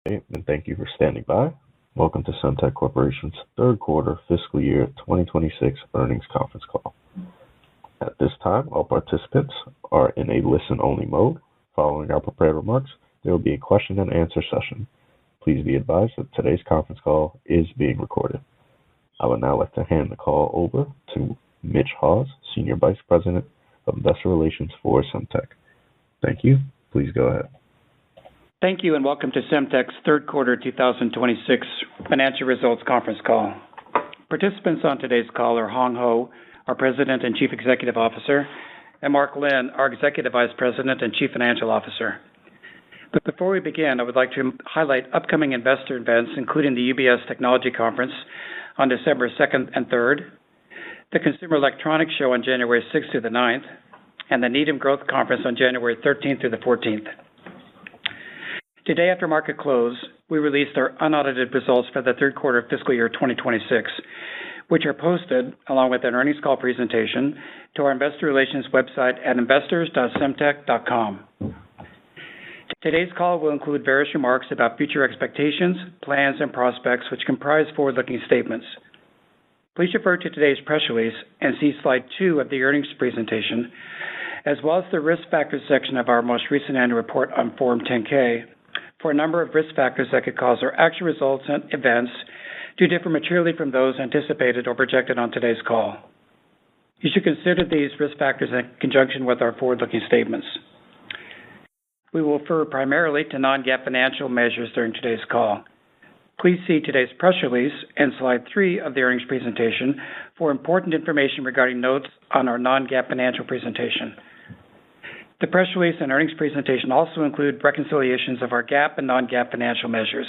And thank you for standing by. Welcome to Semtech Corporation's third quarter fiscal year 2026 earnings conference call. At this time, all participants are in a listen-only mode. Following our prepared remarks, there will be a question and answer session. Please be advised that today's conference call is being recorded. I would now like to hand the call over to Mitch Hawes, Senior Vice President of Investor Relations for Semtech. Thank you. Please go ahead. Thank you and welcome to Semtech's third quarter 2026 financial results conference call. Participants on today's call are Hong Ho, our President and Chief Executive Officer, and Mark Lin, our Executive Vice President and Chief Financial Officer. But before we begin, I would like to highlight upcoming investor events, including the UBS Technology Conference on December 2nd and 3rd, the Consumer Electronics Show on January 6th through the 9th, and the Needham Growth Conference on January 13th through the 14th. Today, after market close, we released our unaudited results for the third quarter of fiscal year 2026, which are posted, along with an earnings call presentation, to our investor relations website at investors.semtech.com. Today's call will include various remarks about future expectations, plans, and prospects, which comprise forward-looking statements. Please refer to today's press release and see slide 2 of the earnings presentation, as well as the risk factors section of our most recent annual report on Form 10-K, for a number of risk factors that could cause our actual results and events to differ materially from those anticipated or projected on today's call. You should consider these risk factors in conjunction with our forward-looking statements. We will refer primarily to non-GAAP financial measures during today's call. Please see today's press release and slide 3 of the earnings presentation for important information regarding notes on our non-GAAP financial presentation. The press release and earnings presentation also include reconciliations of our GAAP and non-GAAP financial measures.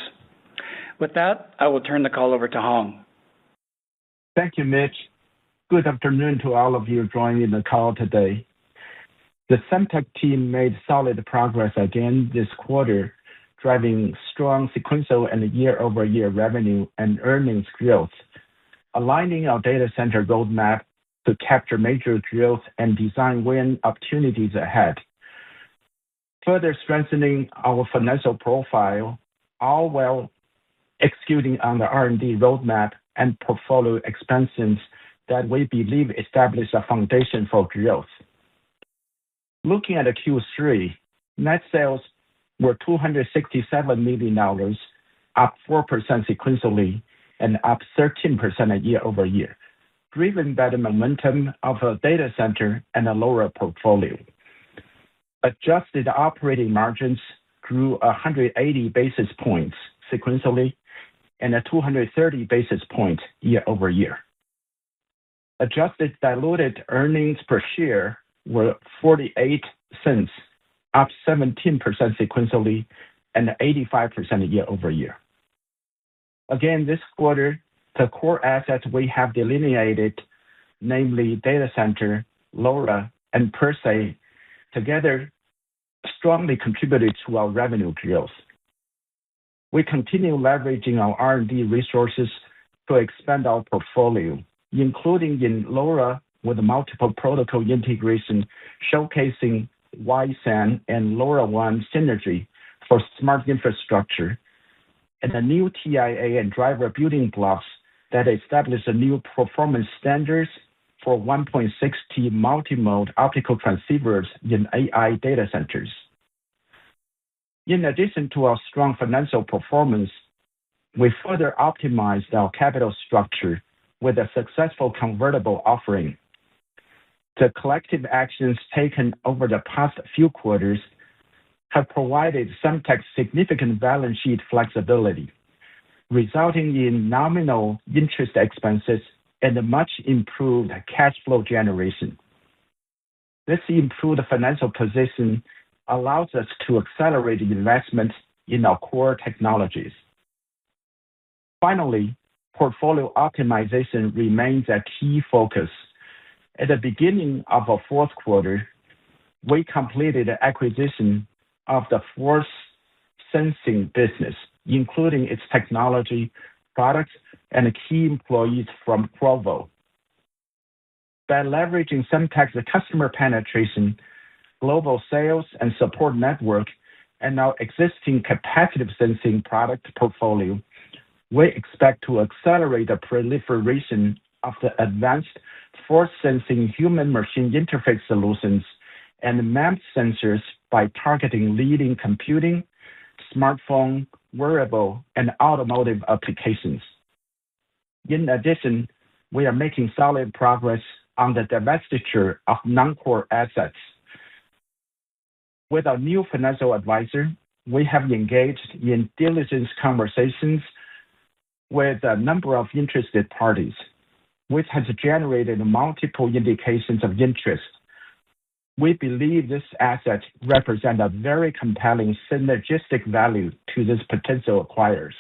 With that, I will turn the call over to Hong. Thank you, Mitch. Good afternoon to all of you joining the call today. The Semtech team made solid progress again this quarter, driving strong sequential and year-over-year revenue and earnings growth, aligning our data center roadmap to capture major growth and design win opportunities ahead. Further strengthening our financial profile, all while executing on the R&D roadmap and portfolio expansions that we believe establish a foundation for growth. Looking at Q3, net sales were $267 million, up 4% sequentially and up 13% year-over-year, driven by the momentum of a data center and a LoRa portfolio. Adjusted operating margins grew 180 basis points sequentially and 230 basis points year-over-year. Adjusted diluted earnings per share were 48 cents, up 17% sequentially and 85% year-over-year. Again, this quarter, the core assets we have delineated, namely data center, LoRa, and PerSe, together strongly contributed to our revenue growth. We continue leveraging our R&D resources to expand our portfolio, including in LoRa with multiple protocol integration, showcasing YSAN and LoRaWAN synergy for smart infrastructure, and the new TIA and driver building blocks that establish a new performance standards for 1.6T multi-mode optical transceivers in AI data centers. In addition to our strong financial performance, we further optimized our capital structure with a successful convertible offering. The collective actions taken over the past few quarters have provided Semtech significant balance sheet flexibility, resulting in nominal interest expenses and a much improved cash flow generation. This improved financial position allows us to accelerate investment in our core technologies. Finally, portfolio optimization remains a key focus. At the beginning of our fourth quarter, we completed the acquisition of the force sensing business, including its technology, products, and key employees from Qorvo. By leveraging Semtech's customer penetration, global sales and support network, and our existing capacitive sensing product portfolio, we expect to accelerate the proliferation of the advanced force-sensing human-machine interface solutions and MEMS sensors by targeting leading computing, smartphone, wearable, and automotive applications. In addition, we are making solid progress on the divestiture of non-core assets. With our new financial advisor, we have engaged in diligence conversations with a number of interested parties, which has generated multiple indications of interest. We believe this asset represents a very compelling synergistic value to these potential acquirers.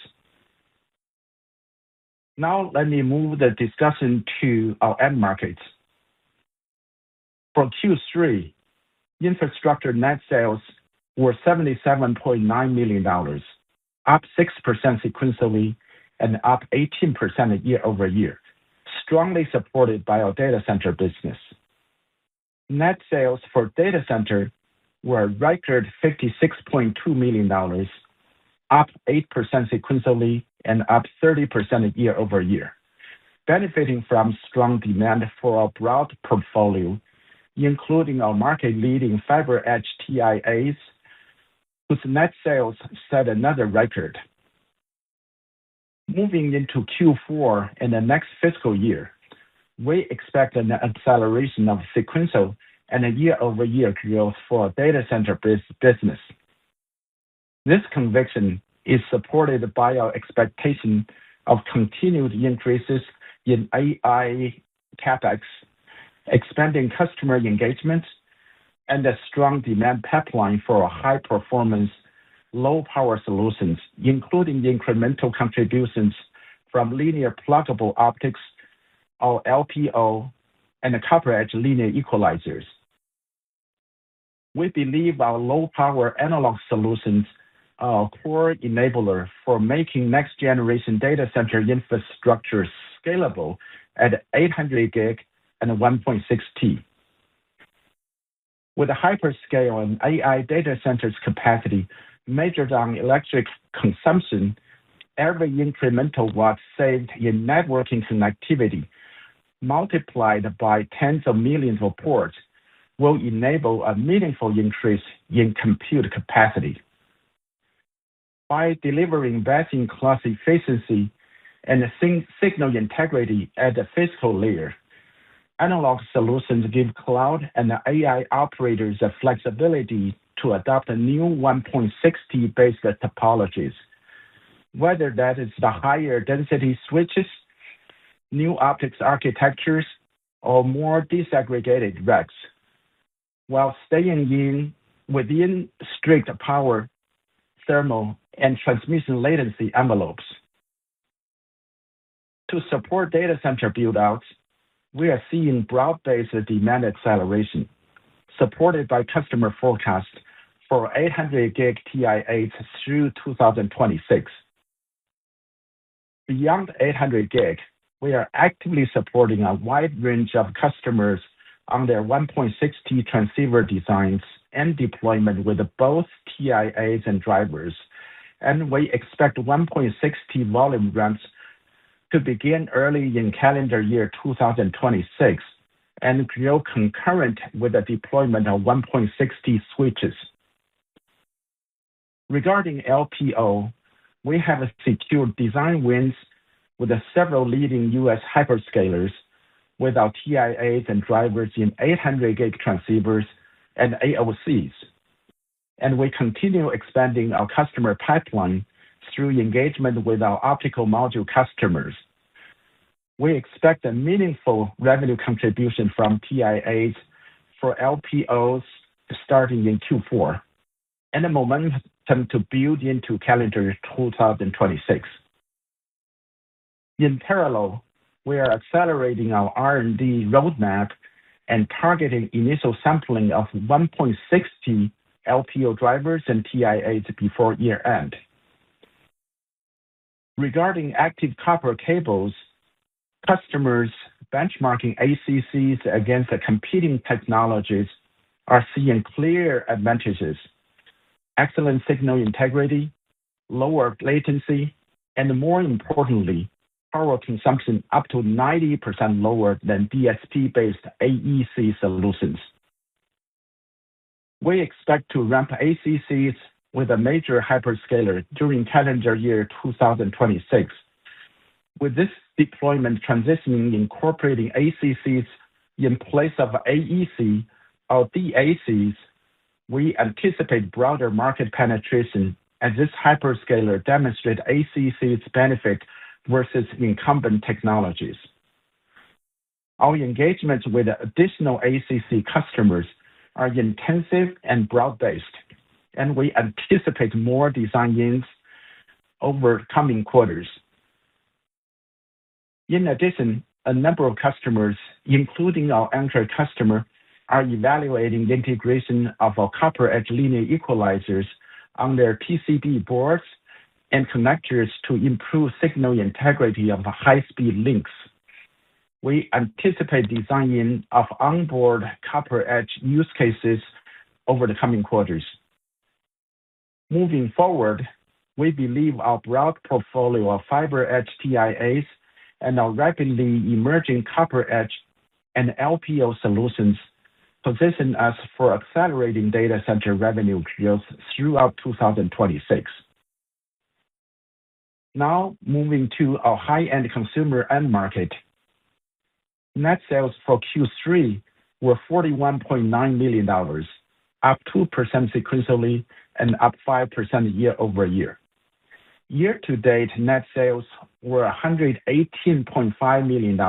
Now, let me move the discussion to our end markets. For Q3, infrastructure net sales were $77.9 million, up 6% sequentially and up 18% year over year, strongly supported by our data center business. Net sales for data center were a record $56.2 million, up 8% sequentially and up 30% year over year, benefiting from strong demand for our broad portfolio, including our market-leading fiber edge TIAs, whose net sales set another record. Moving into Q4 and the next fiscal year, we expect an acceleration of sequential and a year-over-year growth for our data center business. This conviction is supported by our expectation of continued increases in AI CapEx, expanding customer engagement, and a strong demand pipeline for our high-performance, low-power solutions, including incremental contributions from linear pluggable optics, our LPO, and the copper edge linear equalizers. We believe our low-power analog solutions are a core enabler for making next-generation data center infrastructure scalable at 800 gig and 1.6T. With a hyperscale and AI data centers capacity measured on electric consumption, every incremental watt saved in networking connectivity multiplied by tens of millions of ports will enable a meaningful increase in compute capacity. By delivering best-in-class efficiency and signal integrity at the physical layer, analog solutions give cloud and AI operators the flexibility to adopt new 1.6T based topologies, whether that is the higher density switches, new optics architectures, or more disaggregated racks, while staying within strict power, thermal, and transmission latency envelopes. To support data center build-outs, we are seeing broad-based demand acceleration, supported by customer forecasts for 800 gig TIAs through 2026. Beyond 800 gig, we are actively supporting a wide range of customers on their 1.6T transceiver designs and deployment with both TIAs and drivers, and we expect 1.6T volume ramps to begin early in calendar year 2026 and grow concurrent with the deployment of 1.6T switches. Regarding LPO, we have secured design wins with several leading U.S. hyperscalers with our TIAs and drivers in 800 gig transceivers and AOCs, and we continue expanding our customer pipeline through engagement with our optical module customers. We expect a meaningful revenue contribution from TIAs for LPOs starting in Q4, and a momentum to build into calendar 2026. In parallel, we are accelerating our R&D roadmap and targeting initial sampling of 1.6T LPO drivers and TIAs before year-end. Regarding active copper cables, customers benchmarking ACCs against the competing technologies are seeing clear advantages. excellent signal integrity, lower latency, and more importantly, power consumption up to 90% lower than DSP-based AEC solutions. We expect to ramp ACCs with a major hyperscaler during calendar year 2026. With this deployment transitioning incorporating ACCs in place of AEC or DACs, we anticipate broader market penetration as this hyperscaler demonstrates ACC's benefit versus incumbent technologies. Our engagements with additional ACC customers are intensive and broad-based, and we anticipate more design-ins over coming quarters. In addition, a number of customers, including our anchor customer, are evaluating the integration of our copper edge linear equalizers on their PCB boards and connectors to improve signal integrity of high-speed links. We anticipate design-in of onboard copper edge use cases over the coming quarters. Moving forward, we believe our broad portfolio of fiber edge TIAs and our rapidly emerging copper edge and LPO solutions position us for accelerating data center revenue growth throughout 2026. Now, moving to our high-end consumer end market. Net sales for Q3 were $41.9 million, up 2% sequentially and up 5% year-over-year. Year-to-date net sales were $118.5 million,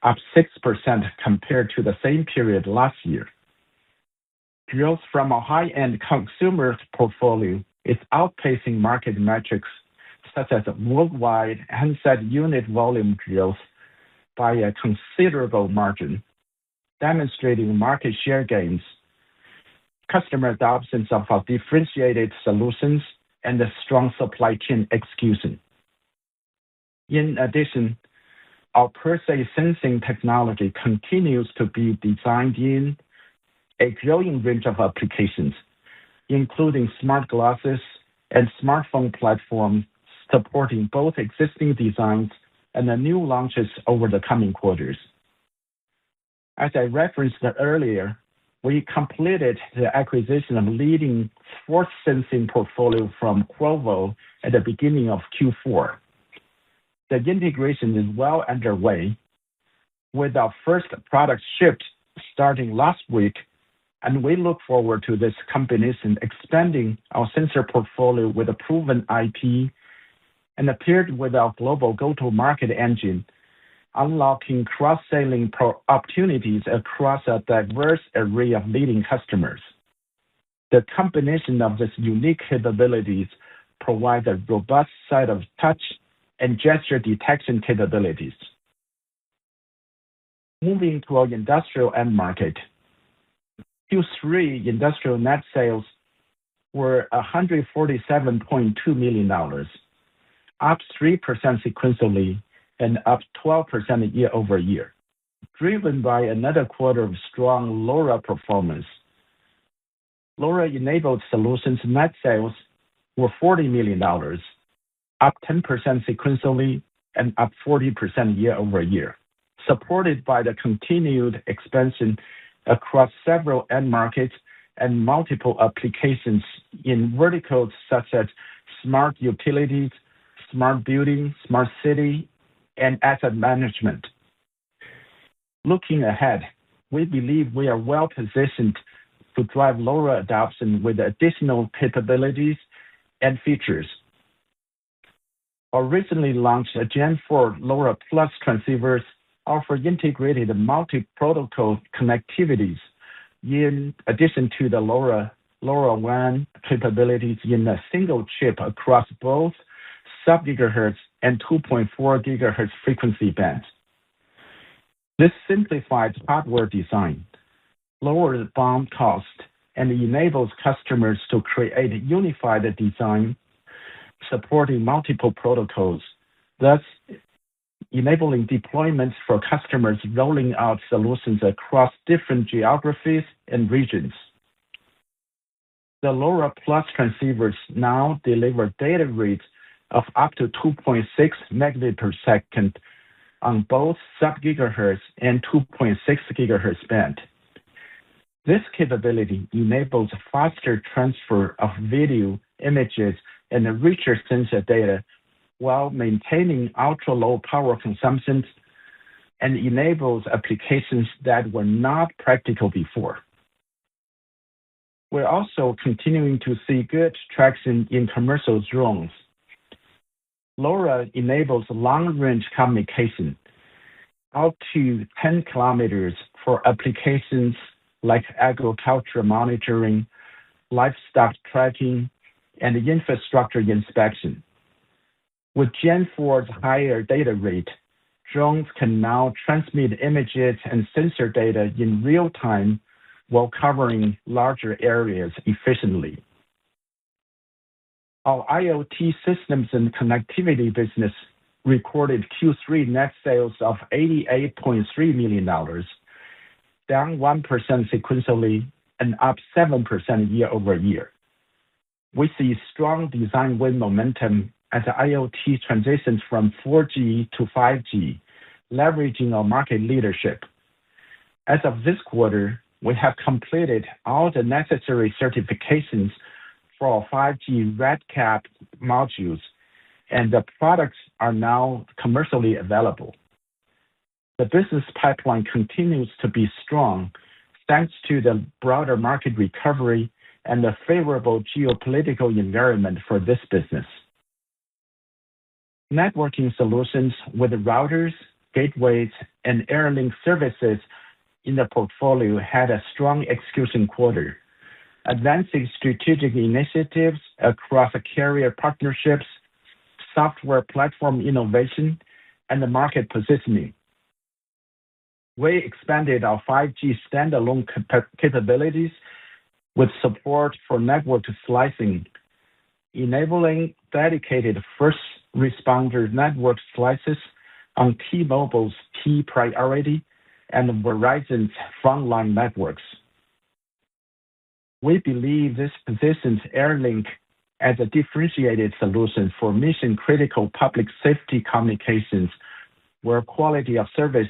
up 6% compared to the same period last year. Growth from our high-end consumer portfolio is outpacing market metrics such as worldwide handset unit volume growth by a considerable margin, demonstrating market share gains, customer adoptions of our differentiated solutions, and a strong supply chain execution. In addition, our per se sensing technology continues to be designed in a growing range of applications, including smart glasses and smartphone platforms supporting both existing designs and the new launches over the coming quarters. As I referenced earlier, we completed the acquisition of leading force sensing portfolio from Qorvo at the beginning of Q4. The integration is well underway, with our first product shipped starting last week, and we look forward to this combination expanding our sensor portfolio with a proven IP and paired with our global go-to-market engine, unlocking cross-selling opportunities across a diverse array of leading customers. The combination of these unique capabilities provides a robust set of touch and gesture detection capabilities. Moving to our industrial end market. Q3 industrial net sales were $147.2 million, up 3% sequentially and up 12% year-over-year, driven by another quarter of strong LoRa performance. LoRa-enabled solutions net sales were $40 million, up 10% sequentially and up 40% year-over-year, supported by the continued expansion across several end markets and multiple applications in verticals such as smart utilities, smart building, smart city, and asset management. Looking ahead, we believe we are well positioned to drive LoRa adoption with additional capabilities and features. Our recently launched Gen 4 LoRa Plus transceivers offer integrated multi-protocol connectivities in addition to the LoRaWAN capabilities in a single chip across both sub-gigahertz and 2.4 gigahertz frequency bands. This simplifies hardware design, lowers BOM cost, and enables customers to create a unified design supporting multiple protocols, thus enabling deployments for customers rolling out solutions across different geographies and regions. The LoRa Plus transceivers now deliver data rates of up to 2.6 megabit per second on both sub-gigahertz and 2.6 gigahertz band. This capability enables faster transfer of video, images, and richer sensor data while maintaining ultra-low power consumption and enables applications that were not practical before. We're also continuing to see good traction in commercial drones. LoRa enables long-range communication out to 10 kilometers for applications like agriculture monitoring, livestock tracking, and infrastructure inspection. With Gen 4's higher data rate, drones can now transmit images and sensor data in real time while covering larger areas efficiently. Our IoT systems and connectivity business recorded Q3 net sales of $88.3 million, down 1% sequentially and up 7% year over year. We see strong design win momentum as the IoT transitions from 4G to 5G, leveraging our market leadership. As of this quarter, we have completed all the necessary certifications for our 5G RedCap modules, and the products are now commercially available. The business pipeline continues to be strong thanks to the broader market recovery and the favorable geopolitical environment for this business. Networking solutions with routers, gateways, and Airlink services in the portfolio had a strong execution quarter, advancing strategic initiatives across carrier partnerships, software platform innovation, and the market positioning. We expanded our 5G standalone capabilities with support for network slicing, enabling dedicated first responder network slices on T-Mobile's key priority and Verizon's frontline networks. We believe this positions Airlink as a differentiated solution for mission-critical public safety communications where quality of service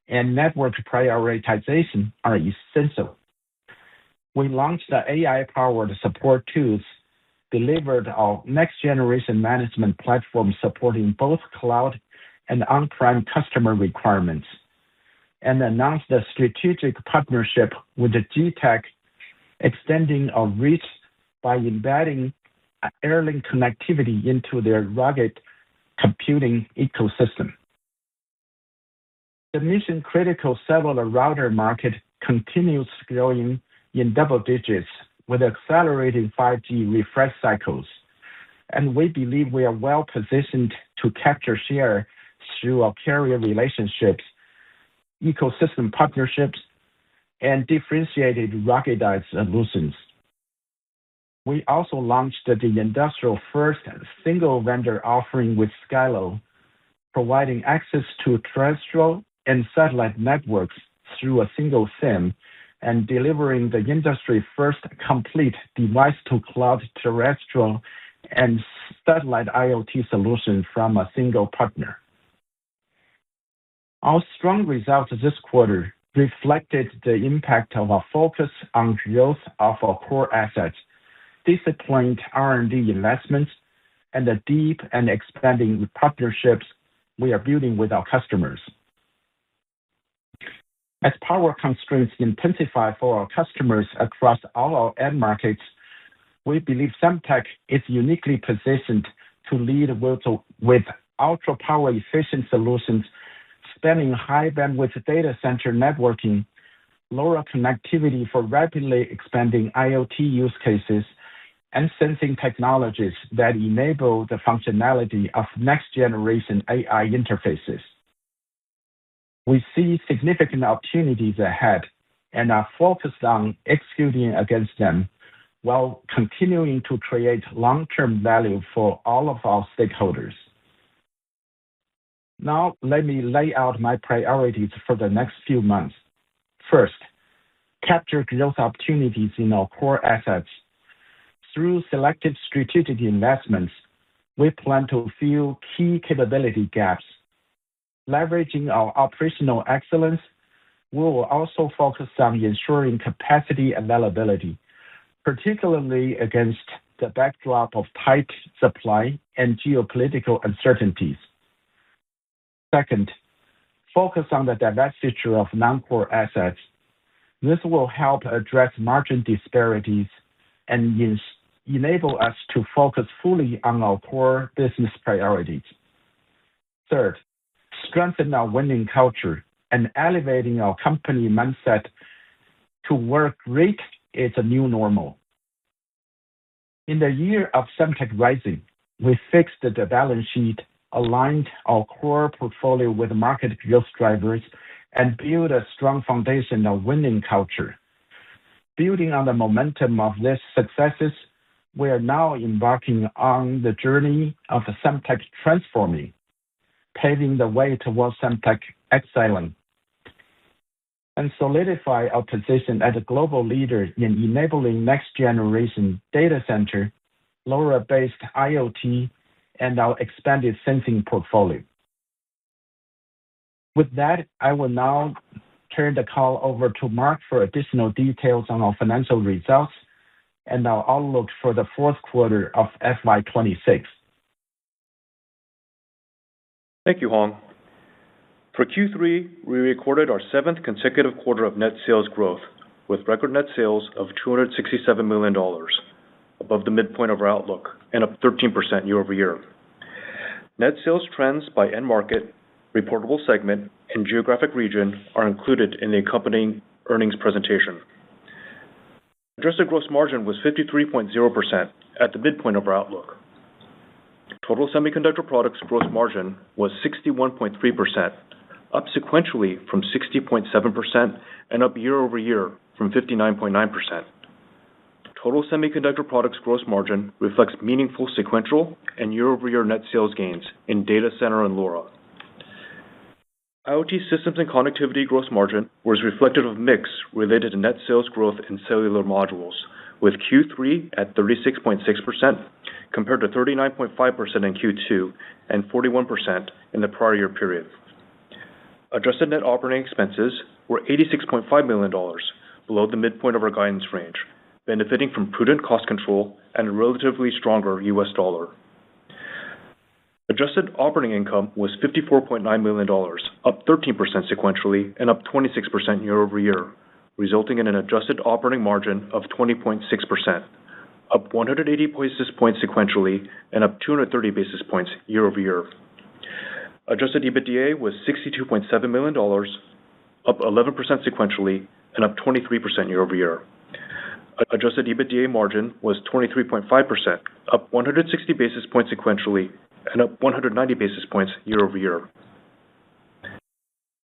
and network prioritization are essential. We launched the AI-powered support tools, delivered our next-generation management platform supporting both cloud and on-prem customer requirements, and announced a strategic partnership with the G-Tech, extending our reach by embedding Airlink connectivity into their rugged computing ecosystem. The mission-critical cellular router market continues growing in double digits with accelerating 5G refresh cycles, and we believe we are well positioned to capture share through our carrier relationships, ecosystem partnerships, and differentiated ruggedized solutions. We also launched the industrial first single vendor offering with Skylo, providing access to terrestrial and satellite networks through a single SIM and delivering the industry first complete device to cloud terrestrial and satellite IoT solution from a single partner. Our strong results this quarter reflected the impact of our focus on growth of our core assets, disciplined R&D investments, and the deep and expanding partnerships we are building with our customers. As power constraints intensify for our customers across all our end markets, we believe Semtech is uniquely positioned to lead with ultra power efficient solutions spanning high bandwidth data center networking, LoRa connectivity for rapidly expanding IoT use cases, and sensing technologies that enable the functionality of next-generation AI interfaces. We see significant opportunities ahead and are focused on executing against them while continuing to create long-term value for all of our stakeholders. Now, let me lay out my priorities for the next few months. First, capture growth opportunities in our core assets, through selective strategic investments, we plan to fill key capability gaps. Leveraging our operational excellence, we will also focus on ensuring capacity availability, particularly against the backdrop of tight supply and geopolitical uncertainties. Second, focus on the divestiture of non-core assets. This will help address margin disparities and enable us to focus fully on our core business priorities. Third, strengthen our winning culture and elevating our company mindset to work great is a new normal. In the year of Semtech Rising, we fixed the balance sheet, aligned our core portfolio with market growth drivers, and built a strong foundation of winning culture. Building on the momentum of these successes, we are now embarking on the journey of Semtech transforming, paving the way towards Semtech excelling, and solidify our position as a global leader in enabling next-generation data center, LoRa-based IoT, and our expanded sensing portfolio. With that, I will now turn the call over to Mark for additional details on our financial results and our outlook for the fourth quarter of FY26. Thank you, Hong. For Q3, we recorded our seventh consecutive quarter of net sales growth, with record net sales of $267 million, above the midpoint of our outlook, and up 13% year over year. Net sales trends by end market, reportable segment, and geographic region are included in the accompanying earnings presentation. Adjusted gross margin was 53.0% at the midpoint of our outlook. Total semiconductor products gross margin was 61.3%, up sequentially from 60.7% and up year over year from 59.9%. Total semiconductor products gross margin reflects meaningful sequential and year-over-year net sales gains in data center and LoRa. IoT systems and connectivity gross margin was reflective of mix related to net sales growth in cellular modules, with Q3 at 36.6% compared to 39.5% in Q2 and 41% in the prior year period. Adjusted net operating expenses were $86.5 million, below the midpoint of our guidance range, benefiting from prudent cost control and a relatively stronger U.S. dollar. Adjusted operating income was $54.9 million, up 13% sequentially and up 26% year over year, resulting in an adjusted operating margin of 20.6%, up 180 basis points sequentially and up 230 basis points year over year. Adjusted EBITDA was $62.7 million, up 11% sequentially and up 23% year over year. Adjusted EBITDA margin was 23.5%, up 160 basis points sequentially and up 190 basis points year over year.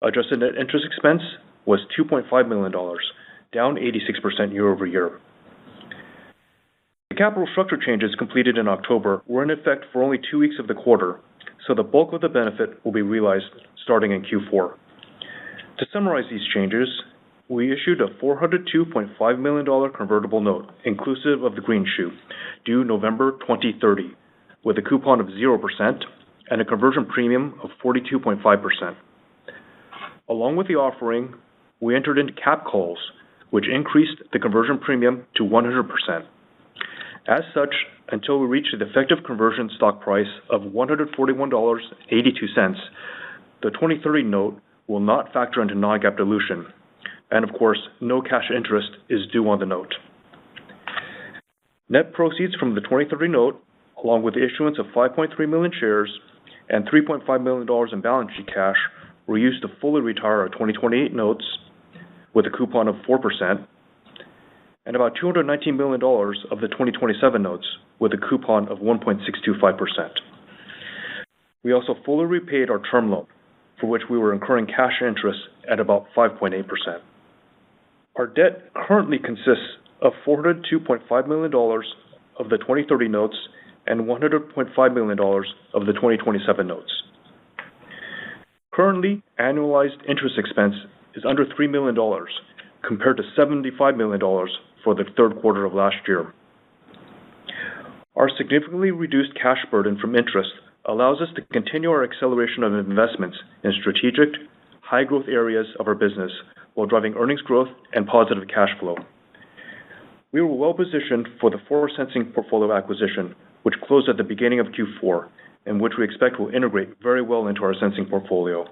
Adjusted net interest expense was $2.5 million, down 86% year over year. The capital structure changes completed in October were in effect for only 2 weeks of the quarter, so the bulk of the benefit will be realized starting in Q4. To summarize these changes, we issued a $402.5 million convertible note, inclusive of the greenshoe, due November 2030, with a coupon of 0% and a conversion premium of 42.5%. Along with the offering, we entered into cap calls, which increased the conversion premium to 100%. As such, until we reach the effective conversion stock price of $141.82, the 2030 note will not factor into non-GAAP dilution, and of course, no cash interest is due on the note. Net proceeds from the 2030 note, along with the issuance of 5.3 million shares and $3.5 million in balance sheet cash, were used to fully retire our 2028 notes with a coupon of 4%, and about $219 million of the 2027 notes with a coupon of 1.625%. We also fully repaid our term loan, for which we were incurring cash interest at about 5.8%. Our debt currently consists of $402.5 million of the 2030 notes and $100.5 million of the 2027 notes. Currently, annualized interest expense is under $3 million, compared to $75 million for the third quarter of last year. Our significantly reduced cash burden from interest allows us to continue our acceleration of investments in strategic, high-growth areas of our business while driving earnings growth and positive cash flow. We were well-positioned for the Force Sensing portfolio acquisition, which closed at the beginning of Q4, and which we expect will integrate very well into our sensing portfolio.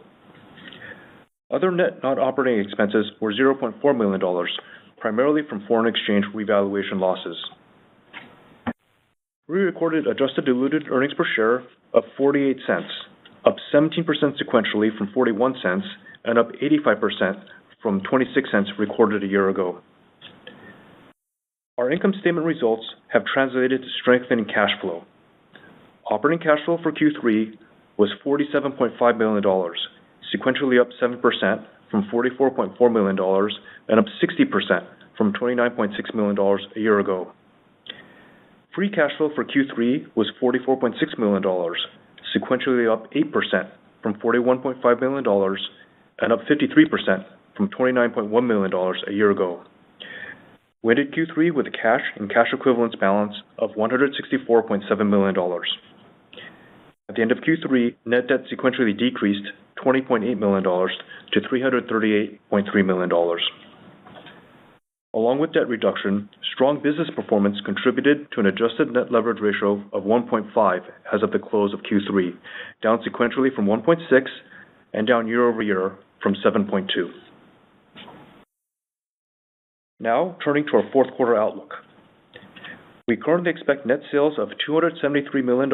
Other net non-operating expenses were $0.4 million, primarily from foreign exchange revaluation losses. We recorded adjusted diluted earnings per share of 48 cents, up 17% sequentially from 41 cents and up 85% from 26 cents recorded a year ago. Our income statement results have translated to strengthening cash flow. Operating cash flow for Q3 was $47.5 million, sequentially up 7% from $44.4 million and up 60% from $29.6 million a year ago. Free cash flow for Q3 was $44.6 million, sequentially up 8% from $41.5 million and up 53% from $29.1 million a year ago. We ended Q3 with a cash and cash equivalents balance of $164.7 million. At the end of Q3, net debt sequentially decreased $20.8 million to $338.3 million. Along with debt reduction, strong business performance contributed to an adjusted net leverage ratio of 1.5 as of the close of Q3, down sequentially from 1.6 and down year over year from 7.2. Now, turning to our fourth quarter outlook. We currently expect net sales of $273 million,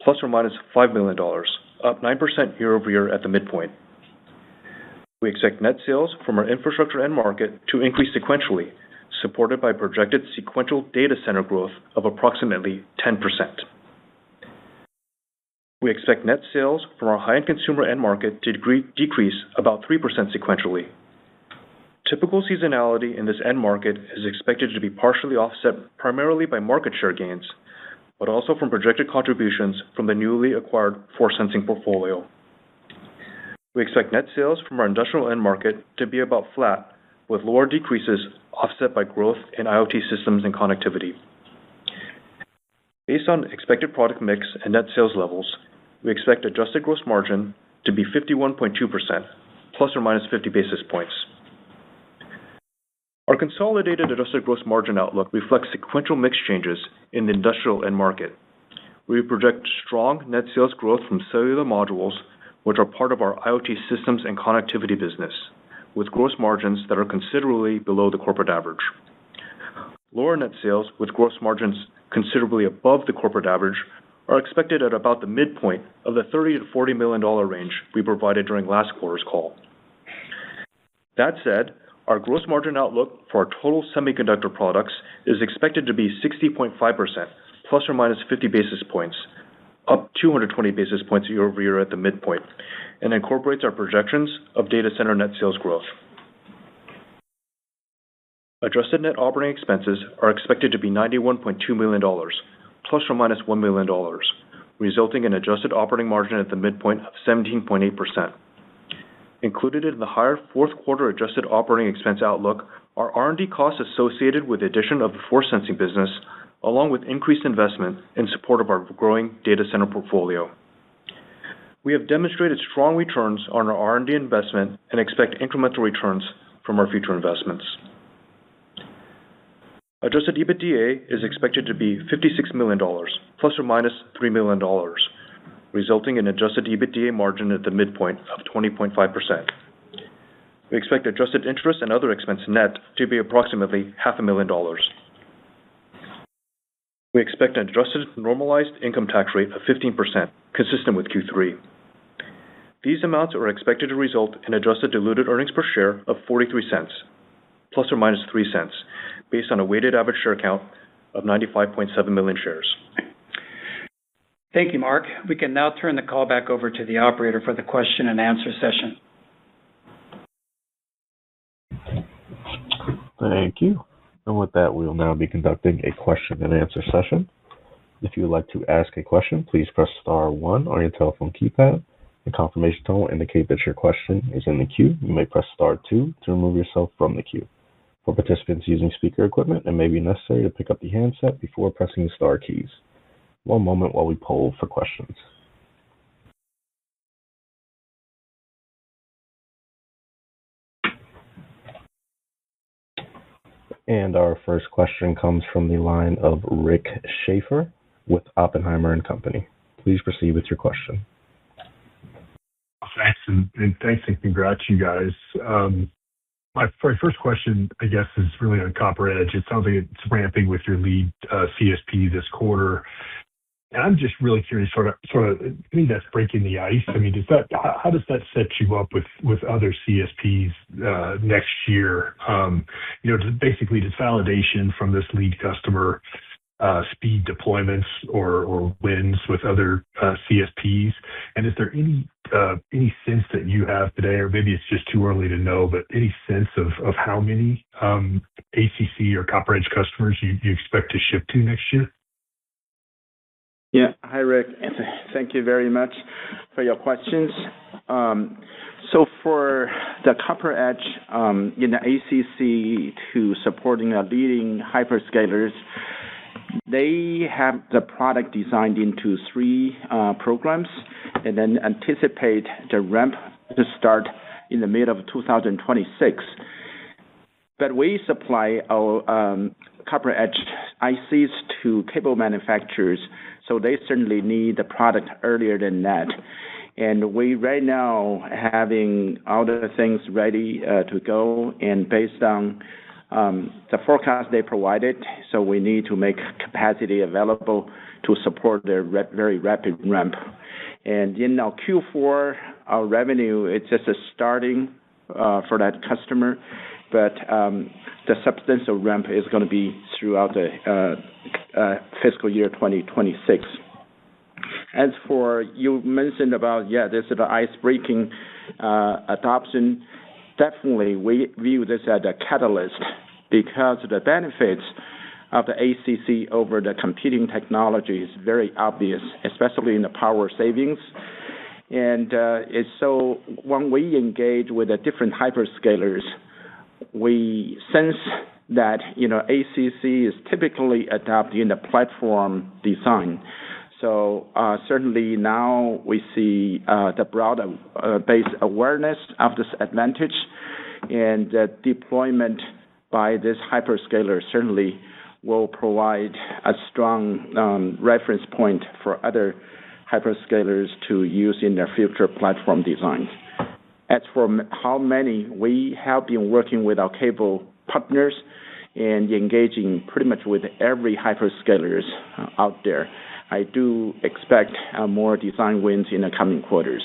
plus or minus $5 million, up 9% year over year at the midpoint. We expect net sales from our infrastructure end market to increase sequentially, supported by projected sequential data center growth of approximately 10%. We expect net sales from our high-end consumer end market to decrease about 3% sequentially. Typical seasonality in this end market is expected to be partially offset primarily by market share gains, but also from projected contributions from the newly acquired Force Sensing portfolio. We expect net sales from our industrial end market to be about flat, with lower decreases offset by growth in IoT systems and connectivity. Based on expected product mix and net sales levels, we expect adjusted gross margin to be 51.2%, plus or minus 50 basis points. Our consolidated adjusted gross margin outlook reflects sequential mix changes in the industrial end market. We project strong net sales growth from cellular modules, which are part of our IoT systems and connectivity business, with gross margins that are considerably below the corporate average. Lower net sales, with gross margins considerably above the corporate average, are expected at about the midpoint of the $30 to $40 million range we provided during last quarter's call. That said, our gross margin outlook for our total semiconductor products is expected to be 60.5%, plus or minus 50 basis points, up 220 basis points year over year at the midpoint, and incorporates our projections of data center net sales growth. Adjusted net operating expenses are expected to be $91.2 million, plus or minus $1 million, resulting in adjusted operating margin at the midpoint of 17.8%. Included in the higher fourth quarter adjusted operating expense outlook are R&D costs associated with the addition of the Force Sensing business, along with increased investment in support of our growing data center portfolio. We have demonstrated strong returns on our R&D investment and expect incremental returns from our future investments. Adjusted EBITDA is expected to be $56 million, plus or minus $3 million, resulting in adjusted EBITDA margin at the midpoint of 20.5%. We expect adjusted interest and other expense net to be approximately $500,000. We expect an adjusted normalized income tax rate of 15%, consistent with Q3. These amounts are expected to result in adjusted diluted earnings per share of 43 cents, plus or minus 3 cents, based on a weighted average share count of 95.7 million shares. Thank you, Mark. We can now turn the call back over to the operator for the question and answer session. Thank you. And with that, we will now be conducting a question and answer session. If you would like to ask a question, please press star 1 on your telephone keypad. The confirmation tone will indicate that your question is in the queue. You may press star 2 to remove yourself from the queue. For participants using speaker equipment, it may be necessary to pick up the handset before pressing the star keys. One moment while we poll for questions. And our first question comes from the line of Rick Schaefer with Oppenheimer & Company. Please proceed with your question. Thanks, and thanks and congrats, you guys. My first question, I guess, is really on CopperEdge. It sounds like it's ramping with your lead CSP this quarter. And I'm just really curious, sort of, I think that's breaking the ice. I mean, how does that set you up with other CSPs next year? Basically, does validation from this lead customer speed deployments or wins with other CSPs? And is there any sense that you have today, or maybe it's just too early to know, but any sense of how many ACC or CopperEdge customers you expect to ship to next year? Yeah. Hi, Rick. Thank you very much for your questions. So for the CopperEdge in the ACC to supporting a leading hyperscalers, they have the product designed into 3 programs and then anticipate the ramp to start in the middle of 2026. But we supply our CopperEdge ICs to cable manufacturers, so they certainly need the product earlier than that. And we right now having all the things ready to go, and based on the forecast they provided, so we need to make capacity available to support their very rapid ramp. And in our Q4, our revenue, it's just a starting for that customer, but the substantial ramp is going to be throughout the fiscal year 2026. As for you mentioned about, this is the ice-breaking adoption. Definitely, we view this as a catalyst because the benefits of the ACC over the competing technology is very obvious, especially in the power savings. And it's so when we engage with the different hyperscalers, we sense that ACC is typically adopted in the platform design. So certainly now we see the broader base awareness of this advantage, and the deployment by this hyperscaler certainly will provide a strong reference point for other hyperscalers to use in their future platform designs. As for how many, we have been working with our cable partners and engaging pretty much with every hyperscalers out there. I do expect more design wins in the coming quarters.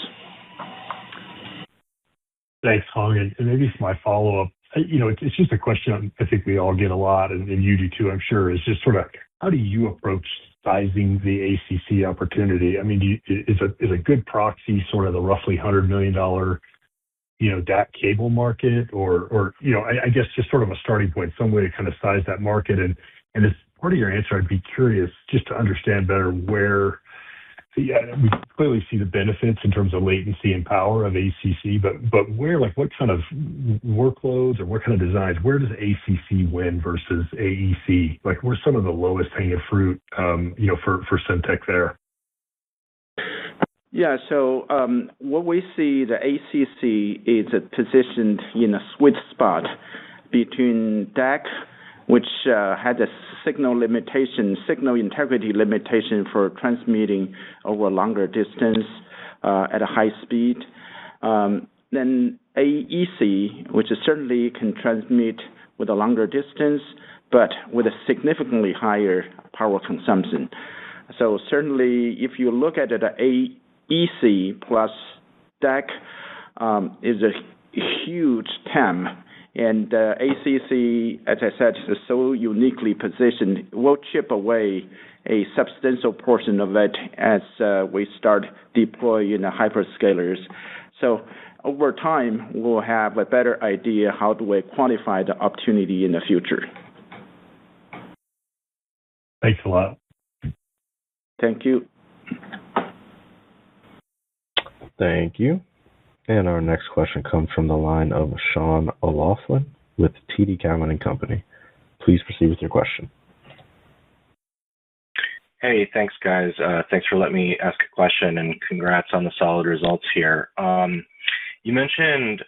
Thanks, Hong. And maybe for my follow-up, it's just a question I think we all get a lot, and you do too, I'm sure, is just sort of how do you approach sizing the ACC opportunity? I mean, is a good proxy sort of the roughly $100 million DAC cable market, or I guess just sort of a starting point, some way to kind of size that market. And as part of your answer, I'd be curious just to understand better where we clearly see the benefits in terms of latency and power of ACC, but where, like, what kind of workloads or what kind of designs, where does ACC win versus AEC? Like, where's some of the lowest hanging fruit, for Semtech there? Yeah, so what we see, the ACC is positioned in a sweet spot between DAC, which had a signal integrity limitation for transmitting over a longer distance at a high speed. Then AEC, which certainly can transmit with a longer distance, but with a significantly higher power consumption. So certainly, if you look at it, AEC plus DAC is a huge TAM. And ACC, as I said, is so uniquely positioned, will chip away a substantial portion of it as we start deploying the hyperscalers. So over time, we'll have a better idea how do we quantify the opportunity in the future. Thanks a lot. Thank you. Thank you. And our next question comes from the line of Sean O'Loughlin with TD Cowen and Company. Please proceed with your question. Hey, thanks, guys. Thanks for letting me ask a question, and congrats on the solid results here. You mentioned,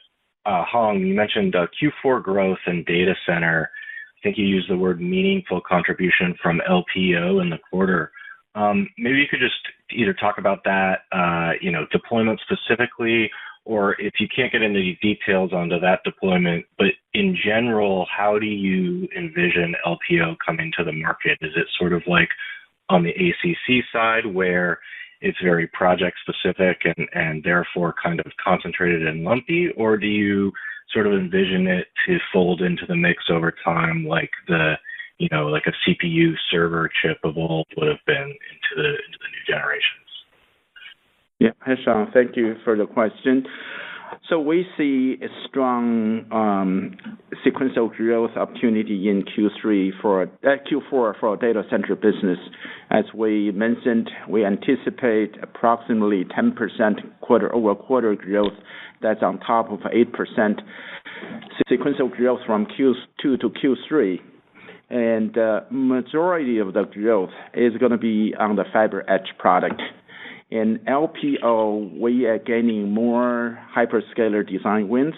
Hong, Q4 growth and data center. I think you used the word meaningful contribution from LPO in the quarter. Maybe you could just either talk about that, deployment specifically, or if you can't get into the details onto that deployment, but in general, how do you envision LPO coming to the market? Is it sort of like on the ACC side where it's very project specific and therefore kind of concentrated and lumpy, or do you sort of envision it to fold into the mix over time like like a CPU server chip of old would have been into the new generations? Yeah, hi, Sean. Thank you for the question. So we see a strong sequential growth opportunity in Q4 for our data center business. As we mentioned, we anticipate approximately 10% quarter-over-quarter growth. That's on top of 8% sequential growth from Q2 to Q3. And the majority of the growth is going to be on the FiberEdge product. In LPO, we are gaining more hyperscaler design wins.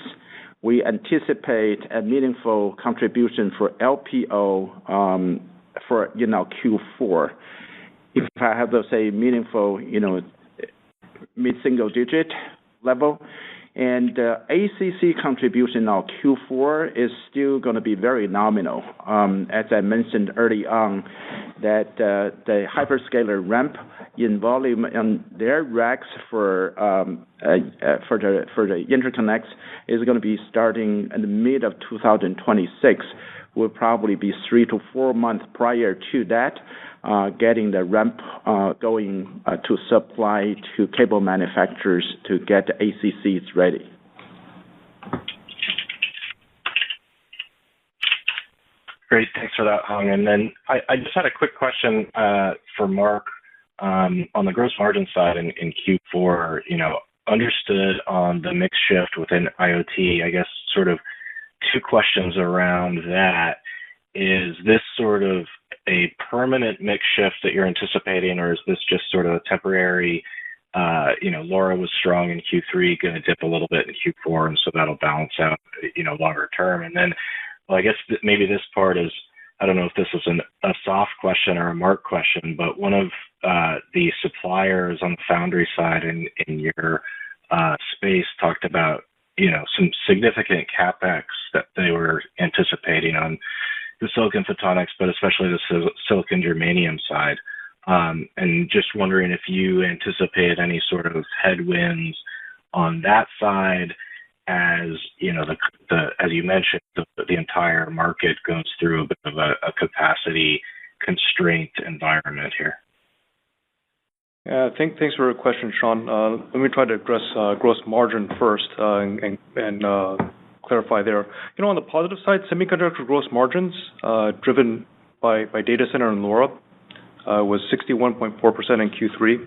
We anticipate a meaningful contribution for LPO for Q4. If I have to say meaningful, mid-single digit level. And ACC contribution of Q4 is still going to be very nominal. As I mentioned early on, that the hyperscaler ramp in volume on their racks for the interconnects is going to be starting in the mid of 2026. Will probably be 3 to 4 months prior to that, getting the ramp going to supply to cable manufacturers to get the ACCs ready. Great, thanks for that, Hong. And then I just had a quick question for Mark on the gross margin side in Q4. Understood on the mix shift within IoT. I guess sort of two questions around that. Is this sort of a permanent mix shift that you're anticipating, or is this just sort of a temporary, LoRa was strong in Q3, going to dip a little bit in Q4, and so that'll balance out, longer term. And then, I guess maybe this part is, I don't know if this is a soft question or a Mark question, but one of the suppliers on the foundry side in your space talked about, some significant CapEx that they were anticipating on the silicon photonics, but especially the silicon germanium side. And just wondering if you anticipate any sort of headwinds on that side as, as you mentioned, the entire market goes through a bit of a capacity constraint environment here. Yeah, thanks for your question, Sean. Let me try to address gross margin first and clarify there. On the positive side, semiconductor gross margins driven by data center and LoRa was 61.4% in Q3,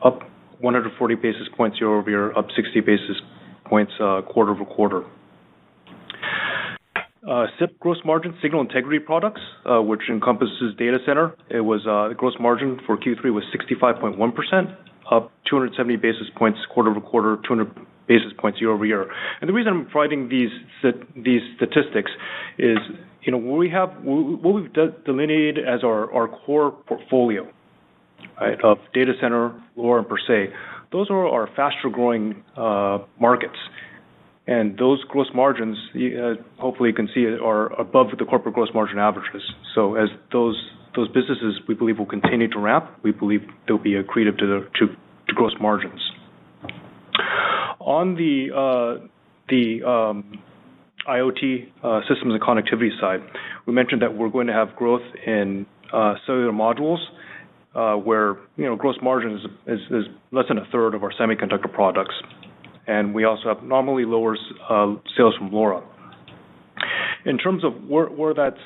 up 140 basis points year over year, up 60 basis points quarter over quarter. SIP gross margin, signal integrity products, which encompasses data center, it was the gross margin for Q3 was 65.1%, up 270 basis points quarter over quarter, 200 basis points year over year. And the reason I'm providing these statistics is, what we've delineated as our core portfolio, right, of data center, LoRa, and per se, those are our faster growing markets. And those gross margins, hopefully you can see, are above the corporate gross margin averages. So as those businesses, we believe, will continue to ramp, we believe they'll be accretive to gross margins. On the IoT systems and connectivity side, we mentioned that we're going to have growth in cellular modules, where gross margin is less than a third of our semiconductor products. And we also have normally lower sales from LoRa. In terms of where that's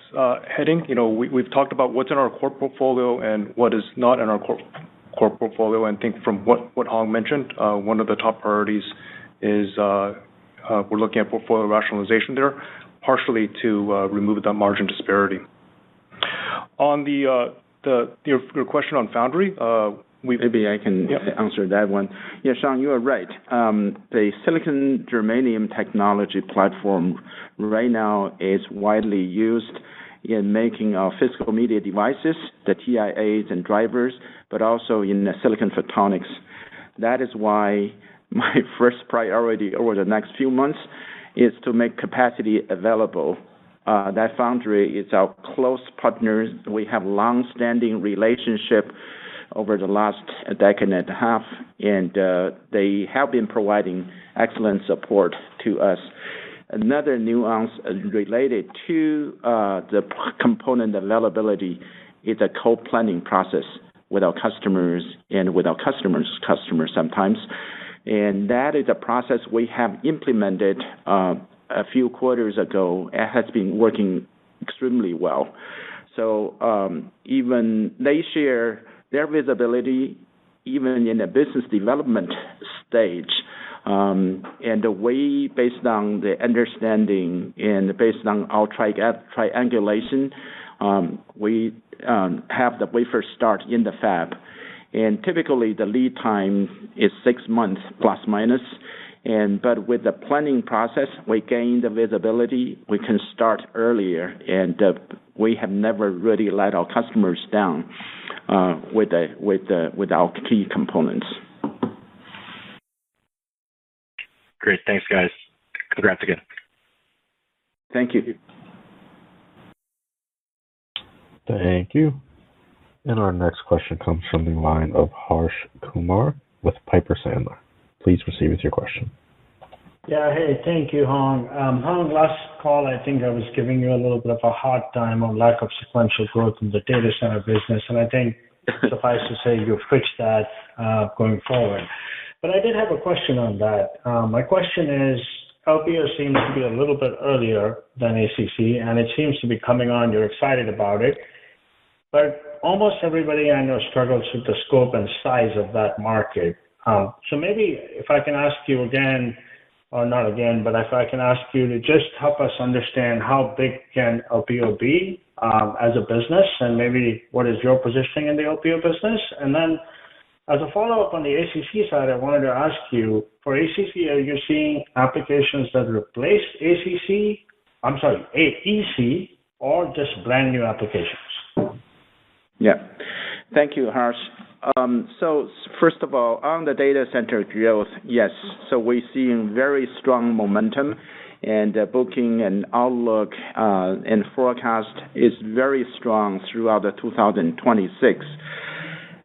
heading, we've talked about what's in our core portfolio and what is not in our core portfolio. And I think from what Hong mentioned, one of the top priorities is we're looking at portfolio rationalization there. partially to remove that margin disparity. On your question on foundry, maybe I can answer that one. Yeah, Sean, you are right. The silicon germanium technology platform right now is widely used in making physical media devices, the TIAs and drivers, but also in silicon photonics. That is why my first priority over the next few months is to make capacity available. That foundry is our close partner. We have long-standing relationship over the last decade and a half, and they have been providing excellent support to us. Another nuance related to the component availability is a co-planning process with our customers and with our customers' customers sometimes. And that is a process we have implemented a few quarters ago. It has been working extremely well. So even they share their visibility even in the business development stage. And the way, based on the understanding and based on our triangulation, we have the wafer start in the fab. And typically the lead time is 6 months plus minus. But with the planning process, we gain the visibility. We can start earlier, and we have never really let our customers down with our key components. Great, thanks, guys. Congrats again. Thank you. Thank you. And our next question comes from the line of Harsh Kumar with Piper Sandler. Please proceed with your question. Yeah, hey, thank you, Hong. Hong, last call, I think I was giving you a little bit of a hard time on lack of sequential growth in the data center business, and I think suffice to say you've fixed that going forward. But I did have a question on that. My question is, LPO seems to be a little bit earlier than ACC, and it seems to be coming on. You're excited about it. But almost everybody I know struggles with the scope and size of that market. So maybe if I can ask you again, or not again, but if I can ask you to just help us understand how big can LPO be as a business, and maybe what is your positioning in the LPO business? And then as a follow-up on the ACC side, I wanted to ask you, for ACC, are you seeing applications that replace EC, or just brand new applications? Yeah. Thank you, Harsh. So first of all, on the data center growth, yes. So we're seeing very strong momentum, and booking and outlook and forecast is very strong throughout the 2026.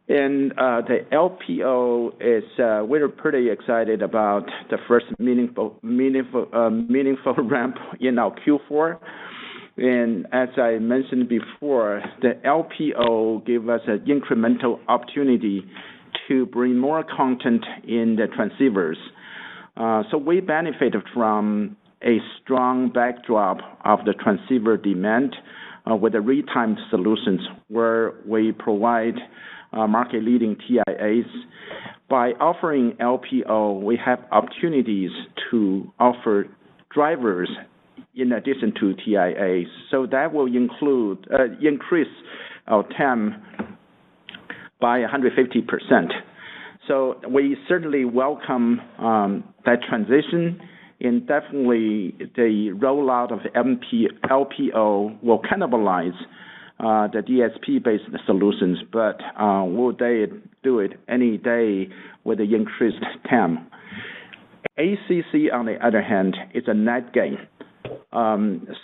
And the LPO is we're pretty excited about the first meaningful ramp in our Q4. And as I mentioned before, the LPO gave us an incremental opportunity to bring more content in the transceivers. So we benefited from a strong backdrop of the transceiver demand with the retimed solutions where we provide market-leading TIAs. By offering LPO, we have opportunities to offer drivers in addition to TIAs. So that will increase our TAM by 150%. So we certainly welcome that transition, and definitely the rollout of LPO will cannibalize the DSP-based solutions, but will they do it any day with the increased TAM? ACC, on the other hand, is a net gain.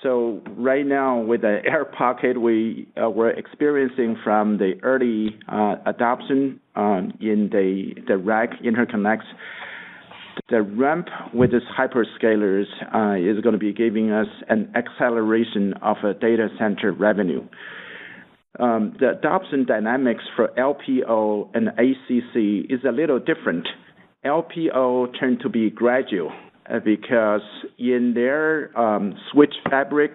So right now, with the air pocket we're experiencing from the early adoption in the rack interconnects, the ramp with these hyperscalers is going to be giving us an acceleration of a data center revenue. The adoption dynamics for LPO and ACC is a little different. LPO tend to be gradual because in their switch fabric,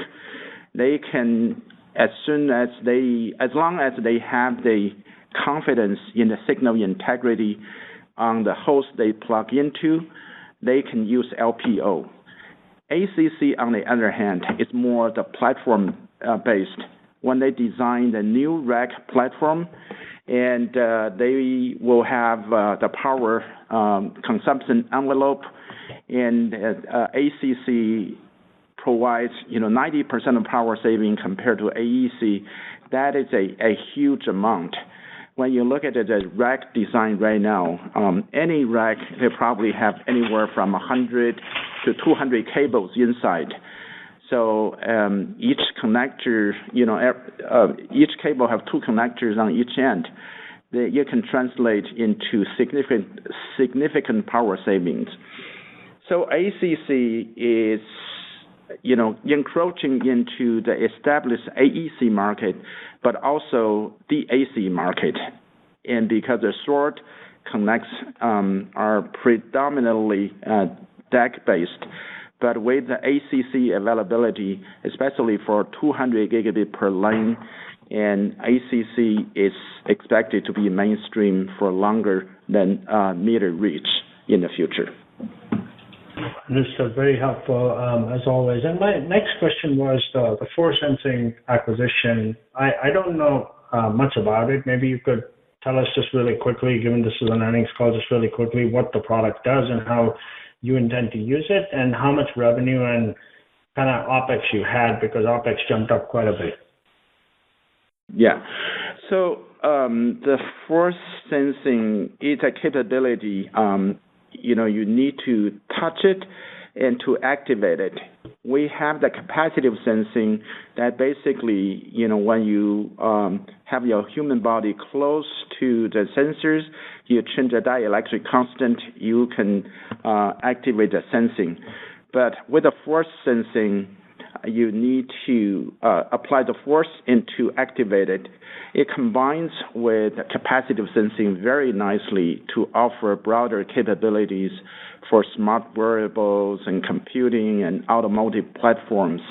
they can, as long as they have the confidence in the signal integrity on the host they plug into, they can use LPO. ACC, on the other hand, is more the platform based. When they design the new rack platform, and they will have the power consumption envelope, and ACC provides 90% of power saving compared to AEC. That is a huge amount. When you look at the rack design right now, any rack, they probably have anywhere from 100 to 200 cables inside. So each connector, each cable have two connectors on each end. You can translate into significant power savings. So ACC is, encroaching into the established AEC market, but also the AC market. And because the short connects are predominantly DAC-based, but with the ACC availability, especially for 200 gigabit per lane, and ACC is expected to be mainstream for longer than meter reach in the future. This is very helpful, as always. And my next question was the force sensing acquisition. I don't know much about it. Maybe you could tell us just really quickly, given this is an earnings call, just really quickly what the product does and how you intend to use it, and how much revenue and kind of OpEx you had, because OpEx jumped up quite a bit. Yeah. So the force sensing is a capability. You need to touch it and to activate it. We have the capacitive sensing that basically, when you have your human body close to the sensors, you change the dielectric constant, you can activate the sensing. But with the force sensing, you need to apply the force and to activate it. It combines with capacitive sensing very nicely to offer broader capabilities for smart wearables and computing and automotive platforms.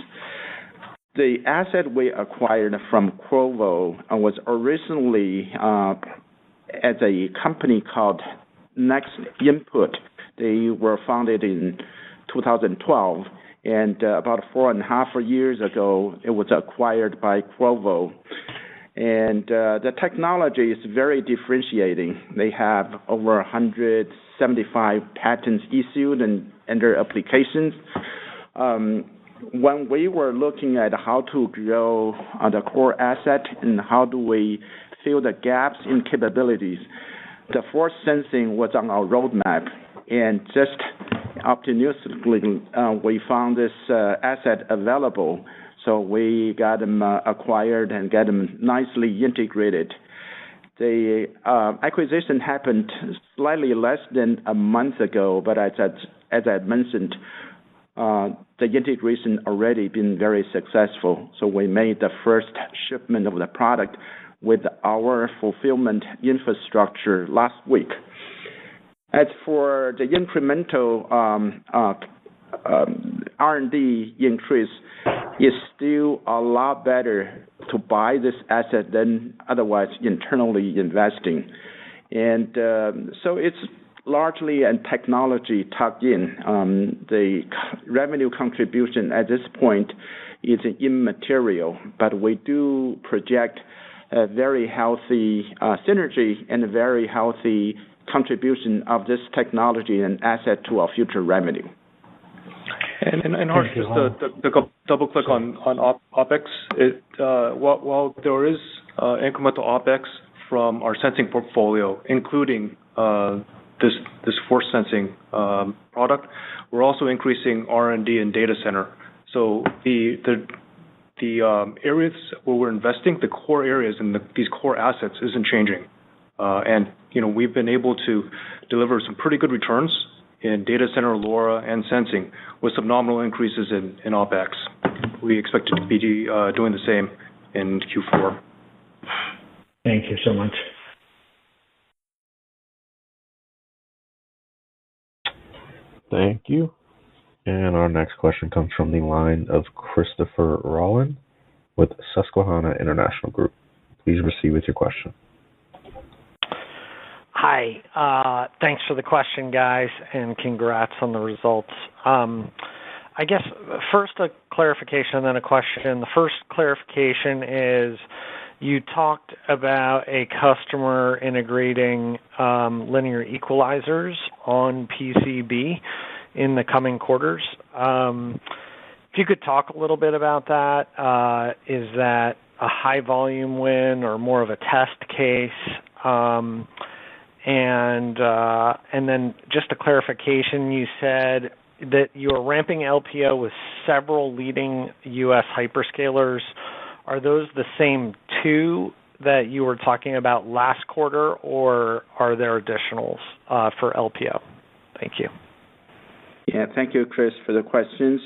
The asset we acquired from Qorvo was originally as a company called Next Input. They were founded in 2012. And about 4.5 years ago, it was acquired by Qorvo. And the technology is very differentiating. They have over 175 patents issued and under applications. When we were looking at how to grow the core asset and how do we fill the gaps in capabilities, the force sensing was on our roadmap. And just optimistically, we found this asset available. So we got them acquired and got them nicely integrated. The acquisition happened slightly less than a month ago, but as I mentioned, the integration already been very successful. So we made the first shipment of the product with our fulfillment infrastructure last week. As for the incremental R&D increase, it's still a lot better to buy this asset than otherwise internally investing. And so it's largely a technology tucked in. The revenue contribution at this point is immaterial, but we do project a very healthy synergy and a very healthy contribution of this technology and asset to our future revenue. And Harsh, just to double click on OpEx, while there is incremental OpEx from our sensing portfolio, including this force sensing product, we're also increasing R&D and data center. So the areas where we're investing, the core areas and these core assets isn't changing. And we've been able to deliver some pretty good returns in data center, LoRa, and sensing with some nominal increases in OpEx. We expect to be doing the same in Q4. Thank you so much. Thank you. And our next question comes from the line of Christopher Rollin with Susquehanna International Group. Please proceed with your question. Hi. Thanks for the question, guys, and congrats on the results. I guess first a clarification, then a question. The first clarification is you talked about a customer integrating linear equalizers on PCB in the coming quarters. If you could talk a little bit about that, is that a high volume win or more of a test case? And then just a clarification, you said that you are ramping LPO with several leading U.S. hyperscalers. Are those the same two that you were talking about last quarter, or are there additionals for LPO? Thank you. Yeah, thank you, Chris, for the questions.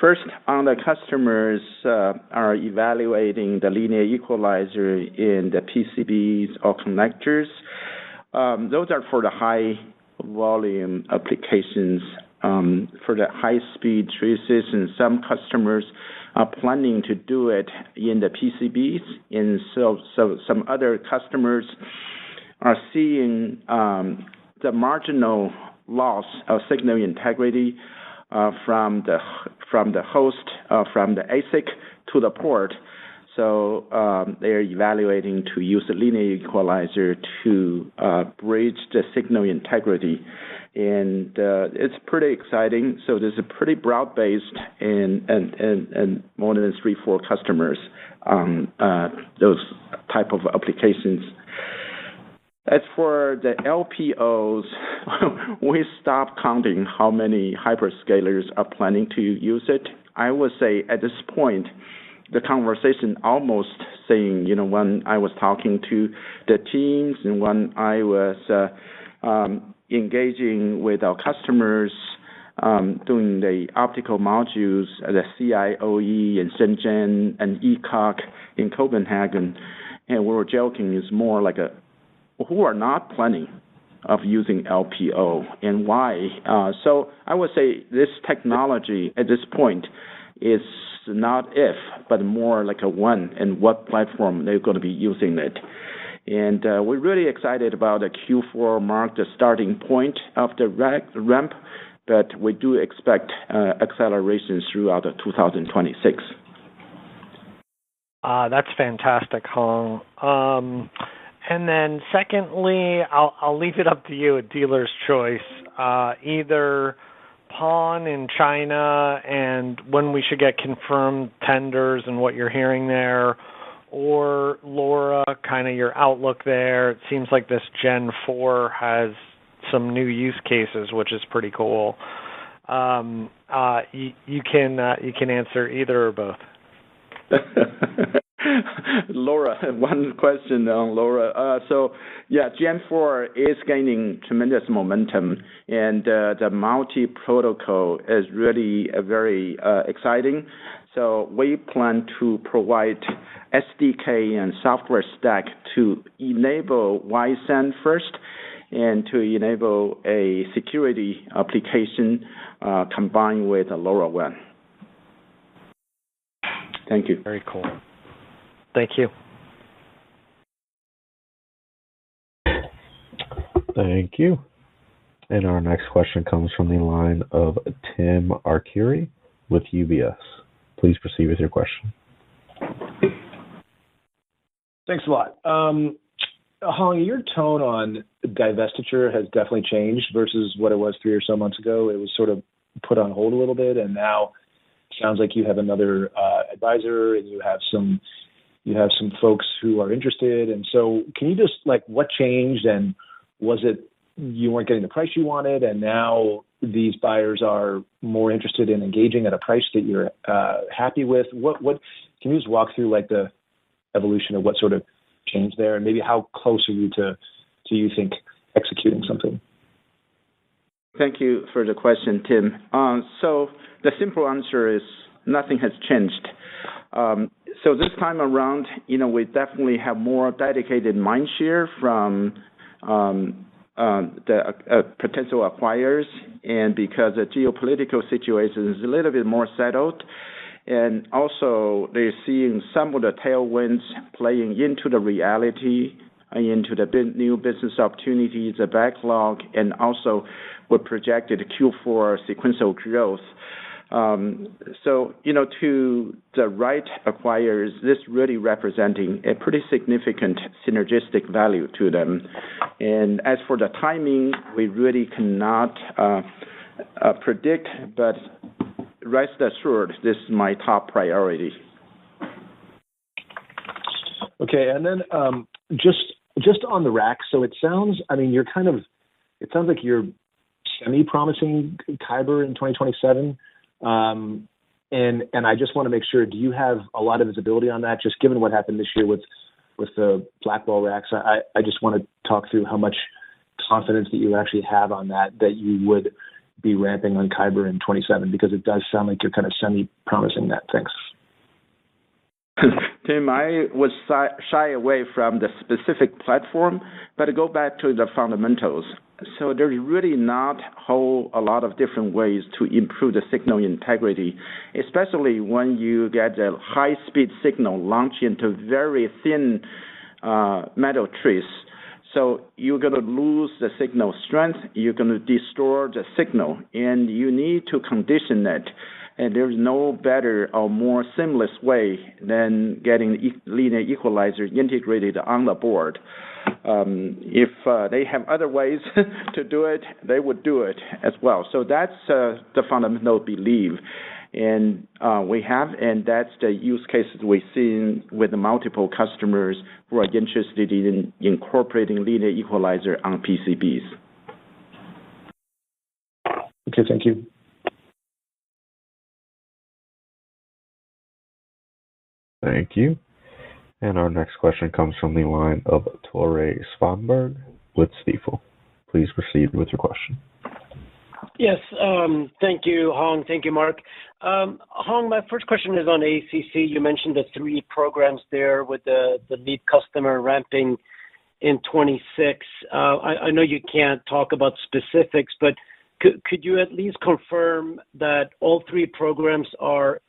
First, on the customers are evaluating the linear equalizer in the PCBs or connectors. Those are for the high volume applications, for the high speed traces, and some customers are planning to do it in the PCBs, and so some other customers are seeing the marginal loss of signal integrity from the host, from the ASIC to the port. So they're evaluating to use the linear equalizer to bridge the signal integrity. And it's pretty exciting. So there's a pretty broad-based and more than 3-4 customers on those type of applications. As for the LPOs, we stopped counting how many hyperscalers are planning to use it. I would say at this point, the conversation almost saying, when I was talking to the teams and when I was engaging with our customers, doing the optical modules, the CIOE in Shenzhen and ECOC in Copenhagen, and we were joking, is more like who are not planning of using LPO and why. So I would say this technology at this point is not if, but more like a when and what platform they're going to be using it. And we're really excited about the Q4 mark, the starting point of the ramp, but we do expect acceleration throughout 2026. That's fantastic, Hong. And then secondly, I'll leave it up to you, a dealer's choice. Either PON in China and when we should get confirmed tenders and what you're hearing there, or LoRa, kind of your outlook there. It seems like this Gen 4 has some new use cases, which is pretty cool. You can answer either or both. LoRa, one question on LoRa. So, Gen 4 is gaining tremendous momentum, and the multi-protocol is really very exciting. So we plan to provide SDK and software stack to enable YSAN first, and to enable a security application combined with a LoRaWAN. Thank you. Very cool. Thank you. Thank you. And our next question comes from the line of Tim Arcuri with UBS. Please proceed with your question. Thanks a lot. Hong, your tone on divestiture has definitely changed versus what it was 3 or so months ago. It was sort of put on hold a little bit, and now it sounds like you have another advisor, and you have some folks who are interested. And so can you just, what changed, and was it you weren't getting the price you wanted, and now these buyers are more interested in engaging at a price that you're happy with? What can you just walk through the evolution of what sort of changed there, and maybe how close are you to you think executing something? Thank you for the question, Tim. So the simple answer is nothing has changed. So this time around, we definitely have more dedicated mind share from the potential acquirers, and because the geopolitical situation is a little bit more settled, and also they're seeing some of the tailwinds playing into the reality, into the new business opportunities, the backlog, and also with projected Q4 sequential growth. So, to the right acquirers, this really representing a pretty significant synergistic value to them. And as for the timing, we really cannot predict, but rest assured, this is my top priority. Okay, and then just on the rack. So it sounds, it sounds like you're semi-promising Kyber in 2027. And I just want to make sure, do you have a lot of visibility on that? Just given what happened this year with the Blackwell racks, I just want to talk through how much confidence that you actually have on that you would be ramping on Kyber in 27, because it does sound like you're kind of semi-promising that. Thanks. Tim, I would shy away from the specific platform, but to go back to the fundamentals. So there's really not a lot of different ways to improve the signal integrity, especially when you get a high-speed signal launched into very thin metal trace. So you're going to lose the signal strength, you're going to distort the signal, and you need to condition it. And there's no better or more seamless way than getting linear equalizer integrated on the board. If they have other ways to do it, they would do it as well. So that's the fundamental belief. And and that's the use cases we've seen with the multiple customers who are interested in incorporating linear equalizer on PCBs. Okay, thank you. Thank you. And our next question comes from the line of Tore Svanberg with Stifel. Please proceed with your question. Yes, thank you, Hong. Thank you, Mark. Hong, my first question is on ACC. You mentioned the 3 programs there with the lead customer ramping in 26. I know you can't talk about specifics, but could you at least confirm that all 3 programs are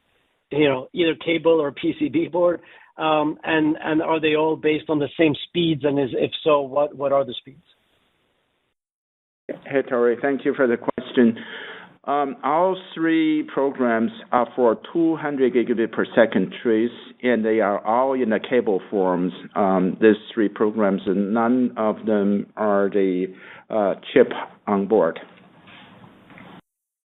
either cable or PCB board, and are they all based on the same speeds? And if so, what are the speeds? Hey, Tori, thank you for the question. All 3 programs are for 200 gigabit per second trace, and they are all in the cable forms. These 3 programs, and none of them are the chip on board.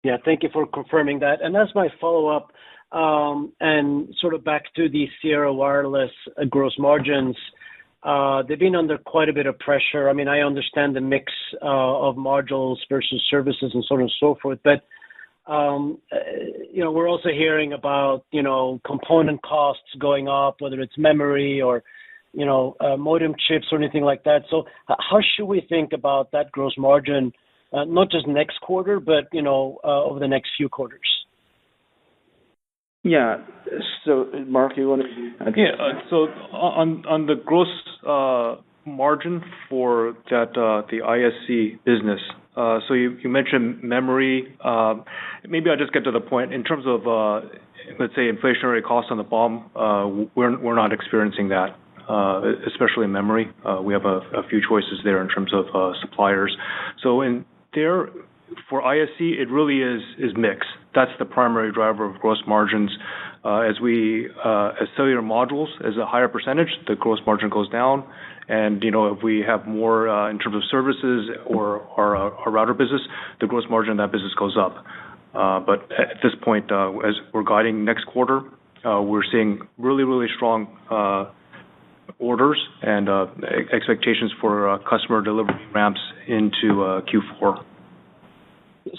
Yeah, thank you for confirming that. And that's my follow-up. And sort of back to the Sierra Wireless gross margins, they've been under quite a bit of pressure. I mean, I understand the mix of modules versus services and so on and so forth, but we're also hearing about component costs going up, whether it's memory or modem chips or anything like that. So how should we think about that gross margin, not just next quarter, but over the next few quarters? Yeah. So, Mark, you want to? Yeah. So on the gross margin for the ISC business, so you mentioned memory. Maybe I'll just get to the point. In terms of, let's say, inflationary costs on the BOM, we're not experiencing that, especially in memory. We have a few choices there in terms of suppliers. So in there, for ISC, it really is mix. That's the primary driver of gross margins. As cellular modules, as a higher percentage, the gross margin goes down. And, if we have more in terms of services or our router business, the gross margin of that business goes up. But at this point, as we're guiding next quarter, we're seeing really, really strong orders and expectations for customer delivery ramps into Q4.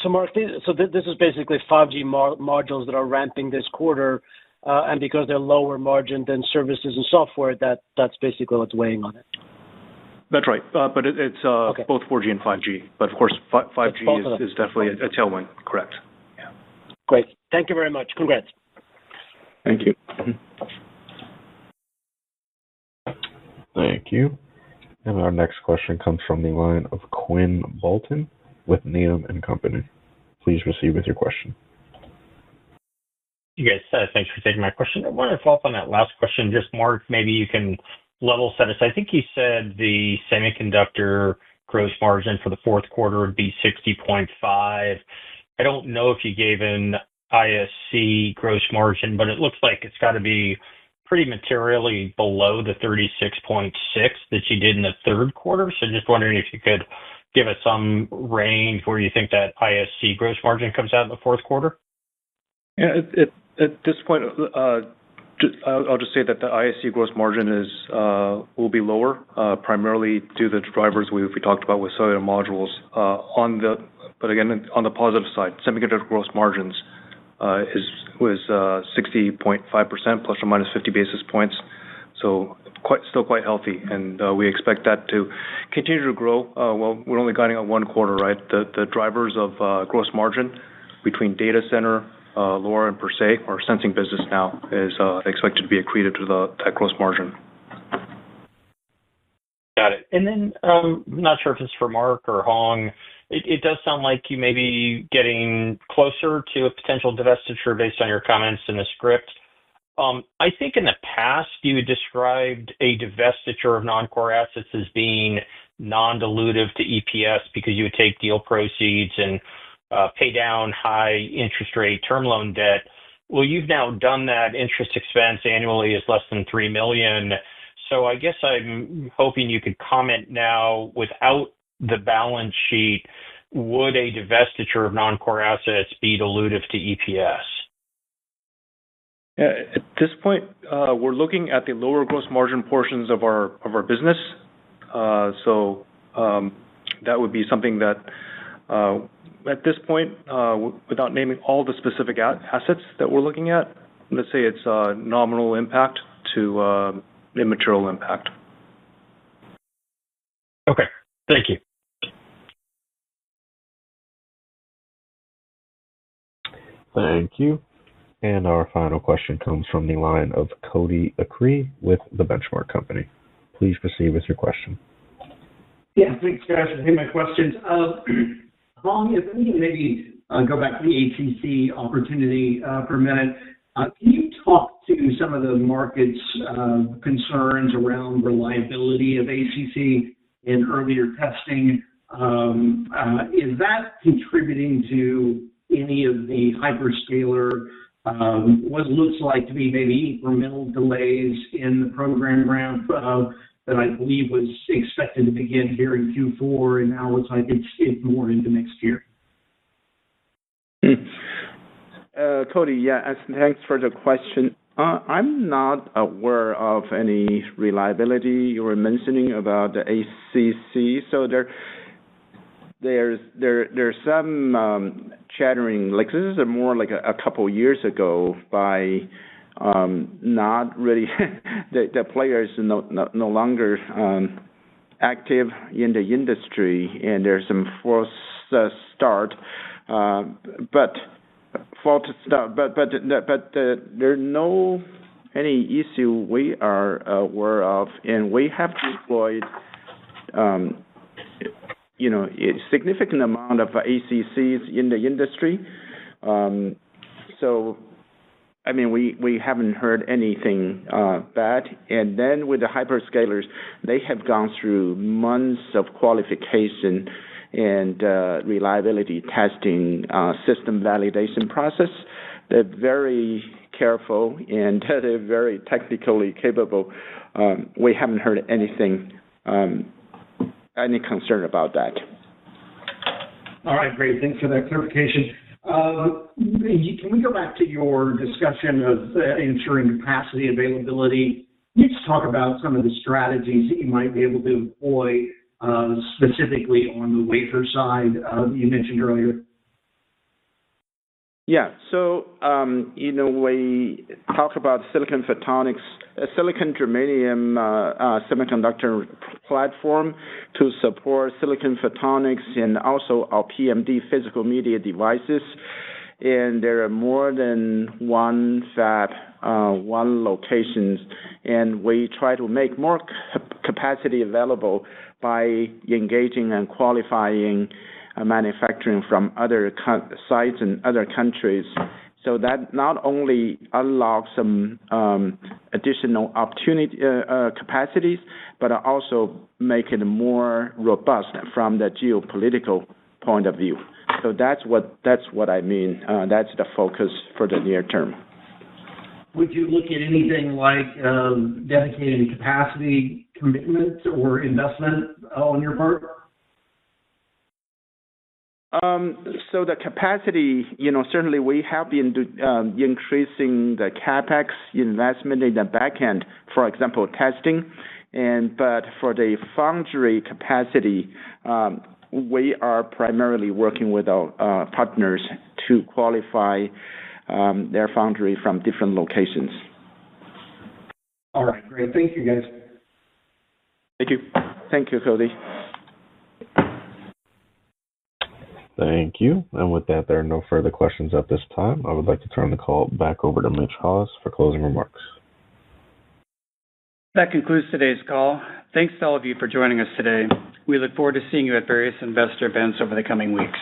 So, Mark, this is basically 5G modules that are ramping this quarter, and because they're lower margin than services and software, that's basically what's weighing on it. That's right, but it's okay. Both 4G and 5G. But of course, 5G is definitely a tailwind. Correct. Yeah. Great. Thank you very much. Congrats. Thank you. Thank you. And our next question comes from the line of Quinn Bolton with Needham & Company. Please proceed with your question. You guys, thanks for taking my question. I wanted to follow up on that last question. Just, Mark, maybe you can level set us. I think you said the semiconductor gross margin for the fourth quarter would be 60.5. I don't know if you gave an ISC gross margin, but it looks like it's got to be pretty materially below the 36.6 that you did in the third quarter. So just wondering if you could give us some range where you think that ISC gross margin comes out in the fourth quarter. Yeah, at this point, I'll just say that the ISC gross margin will be lower, primarily due to the drivers we talked about with cellular modules. But again, on the positive side, semiconductor gross margins was 60.5% plus or minus 50 basis points, so still quite healthy, and we expect that to continue to grow. Well, we're only guiding on one quarter, right? The drivers of gross margin between data center, LoRa, and per se, our sensing business now is expected to be accretive to that gross margin. Got it. And then I'm not sure if it's for Mark or Hong. It does sound like you may be getting closer to a potential divestiture based on your comments in the script. I think in the past you described a divestiture of non-core assets as being non-dilutive to EPS because you would take deal proceeds and pay down high interest rate term loan debt. Well, you've now done that. Interest expense annually is less than $3 million. So I guess I'm hoping you could comment now, without the balance sheet, would a divestiture of non-core assets be dilutive to EPS? Yeah, at this point, we're looking at the lower gross margin portions of our business. So that would be something that, at this point, without naming all the specific assets that we're looking at, let's say it's nominal impact to immaterial impact. Okay, thank you. Thank you. And our final question comes from the line of Cody Acree with The Benchmark Company. Please proceed with your question. Yeah, thanks, guys, for taking my questions. Hong, if we can maybe go back to the ACC opportunity for a minute, can you talk to some of the market's concerns around reliability of ACC in earlier testing? Is that contributing to any of the hyperscaler, what it looks like to be maybe incremental delays in the program ramp that I believe was expected to begin here in Q4, and now looks like it's more into next year? Cody, yeah, thanks for the question. I'm not aware of any reliability you were mentioning about the ACC. So there's some chattering, like this is more like a couple years ago by not really the players no longer active in the industry, and there's some false start, but there's no any issue we are aware of, and we have deployed a significant amount of ACCs in the industry. So, I mean, we haven't heard anything bad. And then with the hyperscalers, they have gone through months of qualification and reliability testing, system validation process. They're very careful and they're very technically capable. We haven't heard anything, any concern about that. All right, great. Thanks for that clarification. Can we go back to your discussion of ensuring capacity availability? Can you just talk about some of the strategies that you might be able to employ specifically on the wafer side you mentioned earlier? Yeah, so, we talk about silicon photonics, silicon germanium semiconductor platform to support silicon photonics and also our PMD physical media devices. And there are more than one fab, one locations, and we try to make more capacity available by engaging and qualifying manufacturing from other sites and other countries. So that not only unlocks some additional opportunity capacities, but also make it more robust from the geopolitical point of view. So that's what I mean. That's the focus for the near term. Would you look at anything like dedicated capacity commitment or investment on your part? So the capacity, certainly we have been increasing the CapEx investment in the back end, for example, testing. But for the foundry capacity, we are primarily working with our partners to qualify their foundry from different locations. All right, great. Thank you, guys. Thank you. Thank you, Cody. Thank you. And with that, there are no further questions at this time. I would like to turn the call back over to Mitch Haws for closing remarks. That concludes today's call. Thanks to all of you for joining us today. We look forward to seeing you at various investor events over the coming weeks.